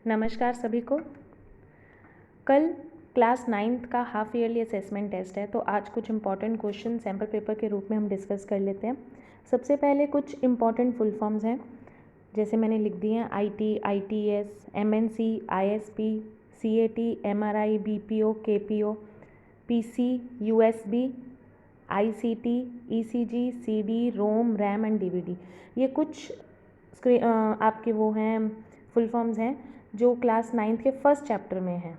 नमस्कार सभी को। कल क्लास 9th का हाफ ईयरली असेसमेंट टेस्ट है, तो आज कुछ इंपॉर्टेंट क्वेश्चन सैम्पल पेपर के रूप में हम डिस्कस कर लेते हैं। सबसे पहले कुछ इंपॉर्टेंट फुल फॉर्म्स हैं, जैसे मैंने लिख दिए हैं IT, ITS, MNC, ISP, CAT, MRI, BPO, KPO, PC, USB, ICT, ECG, CD, ROM, RAM and DVD। ये कुछ आपके वो हैं फुल फॉर्म्स हैं जो क्लास 9th के फर्स्ट चैप्टर में हैं,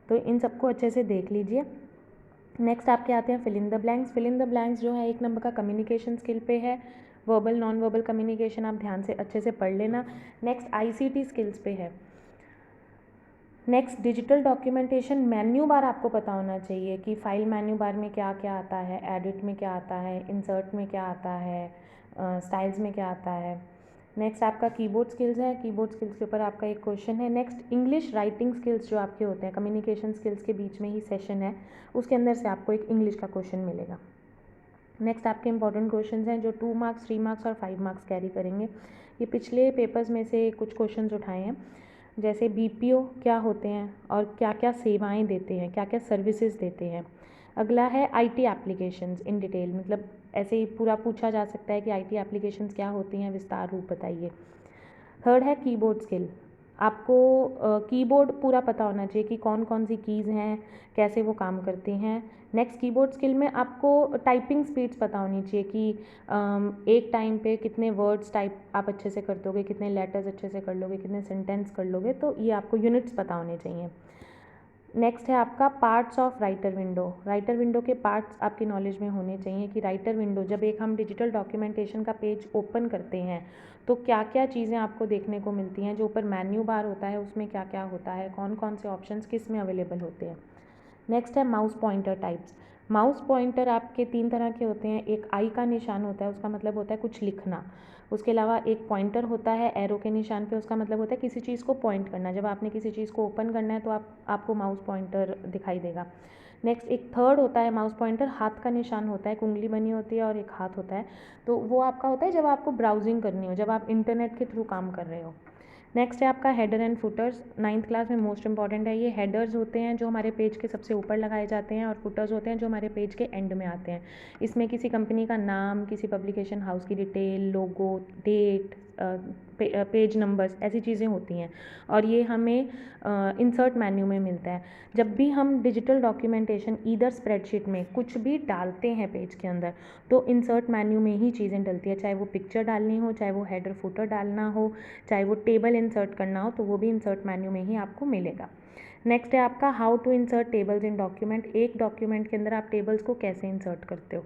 तो इन सबको अच्छे से देख लीजिए। नेक्स्ट आपके आते हैं fill in the blanks. Fill in the blanks जो है 1 नंबर का कम्युनिकेशन स्किल पे है। वर्बल नॉन वर्बल कम्युनिकेशन आप ध्यान से अच्छे से पढ़ लेना। नेक्स्ट ICT स्किल्स पे है। Next digital documentation menu bar आपको पता होना चाहिए कि फाइल मेन्यू बार में क्या क्या आता है, एडिट में क्या आता है, इंसर्ट में क्या आता है, स्टाइल्स में क्या आता है। नेक्स्ट आपका कीबोर्ड स्किल्स है। कीबोर्ड स्किल्स के ऊपर आपका एक क्वेश्चन है। नेक्स्ट इंग्लिश राइटिंग स्किल्स जो आपके होते हैं, कम्युनिकेशन स्किल्स के बीच में ही सेशन है, उसके अंदर से आपको एक इंग्लिश का क्वेश्चन मिलेगा। नेक्स्ट आपके इंपॉर्टेंट क्वेश्चंस हैं जो 2 मार्क्स, 3 मार्क्स और 5 मार्क्स कैरी करेंगे। ये पिछले पेपर्स में से कुछ क्वेश्चंस उठाए हैं, जैसे BPO क्या होते हैं और क्या क्या सेवाएं देते हैं, क्या क्या सर्विसेज देते हैं। अगला है IT एप्लीकेशंस इन डिटेल, मतलब ऐसे ही पूरा पूछा जा सकता है कि IT एप्लीकेशंस क्या होती हैं, विस्तार रूप बताइए। थर्ड है कीबोर्ड स्किल। आपको कीबोर्ड पूरा पता होना चाहिए कि कौन कौन सी कीज़ हैं, कैसे वो काम करती हैं। नेक्स्ट कीबोर्ड स्किल में आपको टाइपिंग स्पीड्स पता होनी चाहिए कि एक टाइम पे कितने वर्ड्स टाइप आप अच्छे से कर दोगे, कितने लेटर्स अच्छे से कर लोगे, कितने सेंटेंस कर लोगे, तो ये आपको यूनिट्स पता होने चाहिए। नेक्स्ट है आपका parts of writer window. Writer window के पार्ट्स आपकी नॉलेज में होने चाहिए कि राइटर विंडो जब एक हम डिजिटल डॉक्यूमेंटेशन का पेज ओपन करते हैं तो क्या क्या चीज़ें आपको देखने को मिलती हैं। जो ऊपर मेन्यू बार होता है उसमें क्या क्या होता है, कौन कौन से ऑप्शंस किस में अवेलेबल होते हैं। नेक्स्ट है mouse pointer types. Mouse pointer आपके 3 तरह के होते हैं। एक आई का निशान होता है, उसका मतलब होता है कुछ लिखना। उसके अलावा एक पॉइंटर होता है एरो के निशान पे, उसका मतलब होता है किसी चीज़ को पॉइंट करना। जब आपने किसी चीज़ को ओपन करना है तो आपको माउस पॉइंटर दिखाई देगा। नेक्स्ट एक थर्ड होता है माउस पॉइंटर, हाथ का निशान होता है, एक उंगली बनी होती है और एक हाथ होता है, तो वो आपका होता है जब आपको ब्राउजिंग करनी हो, जब आप इंटरनेट के थ्रू काम कर रहे हो। नेक्स्ट है आपका header and putters. 9th class में मोस्ट इंपॉर्टेंट है। ये हेडर्स होते हैं जो हमारे पेज के सबसे ऊपर लगाए जाते हैं और फुटर्स होते हैं जो हमारे पेज के एंड में आते हैं। इसमें किसी कंपनी का नाम, किसी पब्लिकेशन हाउस की डिटेल, लोगो, डेट, पेज नंबर्स, ऐसी चीज़ें होती हैं और ये हमें इंसर्ट मेन्यू में मिलता है। जब भी हम डिजिटल डॉक्यूमेंटेशन ईदर स्प्रेडशीट में कुछ भी डालते हैं पेज के अंदर, तो इंसर्ट मेन्यू में ही चीज़ें डलती है। चाहे वो पिक्चर डालनी हो, चाहे वो हेडर फुटर डालना हो, चाहे वो टेबल इंसर्ट करना हो, तो वो भी इंसर्ट मेन्यू में ही आपको मिलेगा। नेक्स्ट है आपका how to insert tables in document. एक डॉक्यूमेंट के अंदर आप टेबल्स को कैसे इंसर्ट करते हो।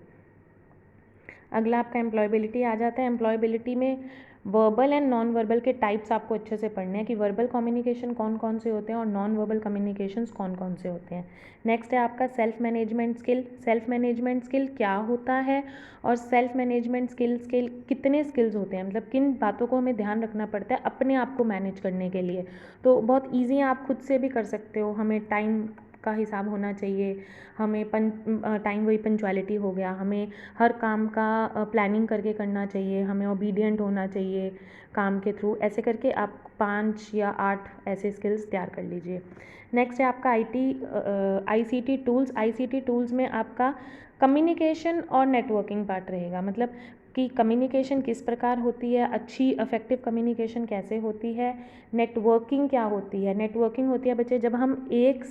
अगला आपका एम्प्लॉयबिलिटी आ जाता है। एम्प्लॉयबिलिटी में वर्बल एंड नॉन वर्बल के टाइप्स आपको अच्छे से पढ़ने हैं कि वर्बल कम्युनिकेशन कौन कौन से होते हैं और नॉन वर्बल कम्युनिकेशंस कौन कौन से होते हैं। नेक्स्ट है आपका self management skill. Self management skill क्या होता है और सेल्फ मैनेजमेंट स्किल्स के कितने स्किल्स होते हैं, मतलब किन बातों को हमें ध्यान रखना पड़ता है अपने आप को मैनेज करने के लिए। तो बहुत ईजी है, आप खुद से भी कर सकते हो। हमें टाइम का हिसाब होना चाहिए, हमें टाइम वही पंचुअलिटी हो गया, हमें हर काम का प्लानिंग करके करना चाहिए, हमें ओबीडियंट होना चाहिए काम के थ्रू। ऐसे करके आप 5 या 8 ऐसे स्किल्स तैयार कर लीजिए। नेक्स्ट है आपका ICT टूल्स। ICT टूल्स में आपका कम्युनिकेशन और नेटवर्किंग पार्ट रहेगा, मतलब कि कम्युनिकेशन किस प्रकार होती है, अच्छी इफेक्टिव कम्युनिकेशन कैसे होती है, नेटवर्किंग क्या होती है। नेटवर्किंग होती है बच्चे जब हम एक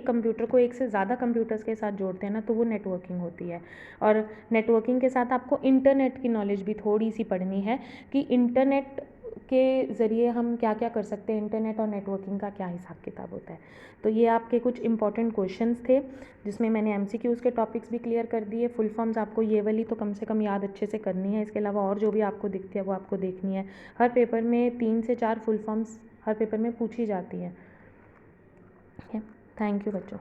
कंप्यूटर को एक से ज़्यादा कंप्यूटर्स के साथ जोड़ते हैं ना, तो वो नेटवर्किंग होती है। और नेटवर्किंग के साथ आपको इंटरनेट की नॉलेज भी थोड़ी सी पढ़नी है कि इंटरनेट के ज़रिए हम क्या क्या कर सकते हैं, इंटरनेट और नेटवर्किंग का क्या हिसाब किताब होता है। तो ये आपके कुछ इंपॉर्टेंट क्वेश्चंस थे जिसमें मैंने MCQs के टॉपिक्स भी क्लियर कर दिए। फुल फॉर्म्स आपको ये वाली तो कम से कम याद अच्छे से करनी है, इसके अलावा और जो भी आपको दिखती है वो आपको देखनी है। हर पेपर में 3 से 4 फुल फॉर्म्स हर पेपर में पूछी जाती है। ठीक है, थैंक यू बच्चों।